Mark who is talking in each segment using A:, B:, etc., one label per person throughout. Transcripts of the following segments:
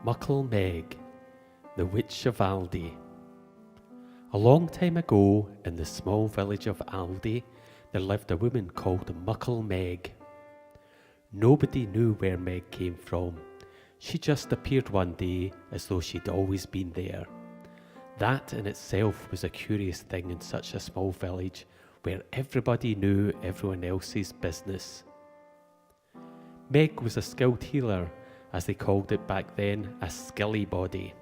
A: Muckle Meg, the Witch of Aldie. A long time ago, in the small village of Aldie, there lived a woman called Muckle Meg. Nobody knew where Meg came from. She just appeared one day as though she'd always been there. That in itself was a curious thing in such a small village where everybody knew everyone else's business. Meg was a skilled healer, as they called it back then, a skilly body.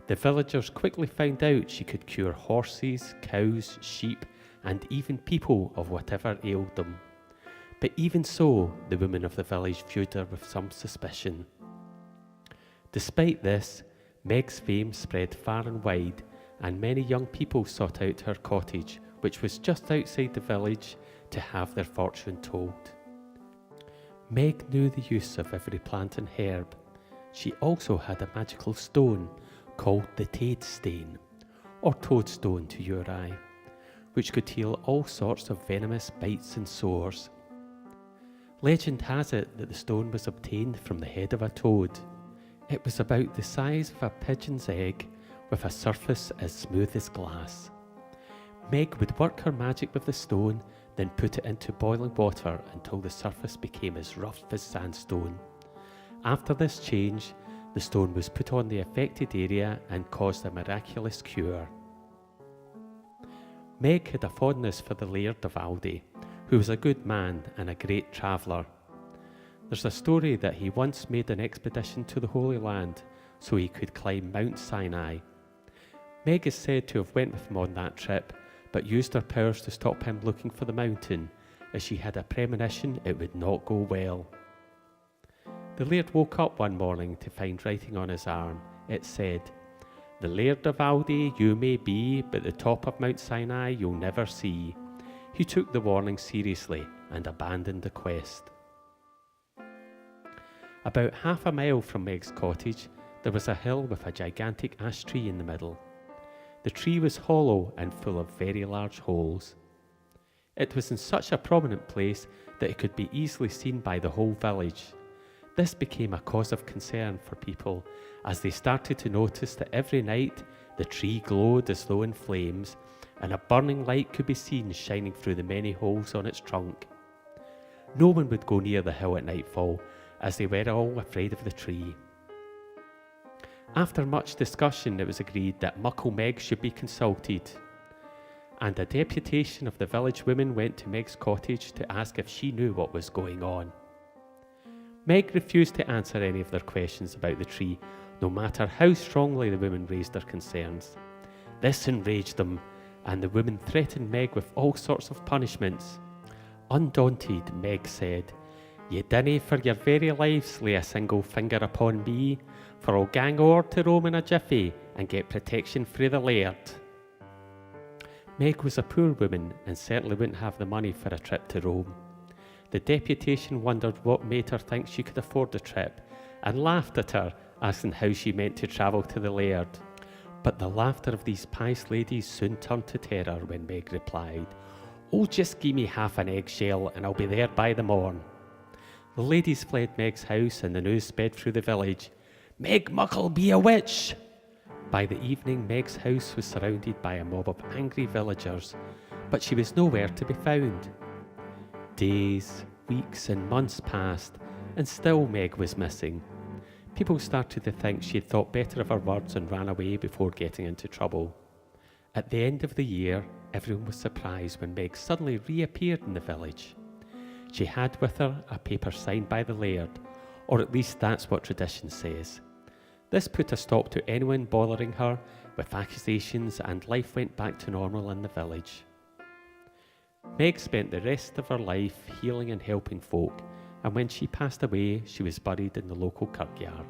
A: The villagers quickly found out she could cure horses, cows, sheep, and even people of whatever ailed them. But even so, the women of the village viewed her with some suspicion. Despite this, Meg's fame spread far and wide, and many young people sought out her cottage, which was just outside the village, to have their fortune told. Meg knew the use of every plant and herb. She also had a magical stone called the Toadstone, or Toadstone to your eye, which could heal all sorts of venomous bites and sores. Legend has it that the stone was obtained from the head of a toad. It was about the size of a pigeon's egg, with a surface as smooth as glass. Meg would work her magic with the stone, then put it into boiling water until the surface became as rough as sandstone. After this change, the stone was put on the affected area and caused a miraculous cure. Meg had a fondness for the Laird of Aldie, who was a good man and a great traveller. There's a story that he once made an expedition to the Holy Land so he could climb Mount Sinai. Meg is said to have went with him on that trip, but used her powers to stop him looking for the mountain, as she had a premonition it would not go well. The Laird woke up one morning to find writing on his arm. It said, "The Laird of Aldie you may be, but the top of Mount Sinai you'll never see." He took the warning seriously and abandoned the quest. About half a mile from Meg's cottage, there was a hill with a gigantic ash tree in the middle. The tree was hollow and full of very large holes. It was in such a prominent place that it could be easily seen by the whole village. This became a cause of concern for people, as they started to notice that every night the tree glowed as though in flames, and a burning light could be seen shining through the many holes on its trunk. No one would go near the hill at nightfall, as they were all afraid of the tree. After much discussion, it was agreed that Muckle Meg should be consulted, and a deputation of the village women went to Meg's cottage to ask if she knew what was going on. Meg refused to answer any of their questions about the tree, no matter how strongly the women raised their concerns. This enraged them, and the women threatened Meg with all sorts of punishments. Undaunted, Meg said, "Ye dinna for your very lives lay a single finger upon me, for I'll gang o'er to Rome in a jiffy and get protection frae the Laird." Meg was a poor woman and certainly wouldn't have the money for a trip to Rome. The deputation wondered what made her think she could afford the trip, and laughed at her, asking how she meant to travel to the Laird. But the laughter of these pious ladies soon turned to terror when Meg replied, "Oh, just gimme half an eggshell and I'll be there by the morn." The ladies fled Meg's house and the news sped through the village. "Meg Muckle be a witch!" By the evening, Meg's house was surrounded by a mob of angry villagers, but she was nowhere to be found. Days, weeks and months passed, and still Meg was missing. People started to think she had thought better of her words and ran away before getting into trouble. At the end of the year, everyone was surprised when Meg suddenly reappeared in the village. She had with her a paper signed by the Laird, or at least that's what tradition says. This put a stop to anyone bothering her with accusations, and life went back to normal in the village. Meg spent the rest of her life healing and helping folk, and when she passed away, she was buried in the local kirkyard.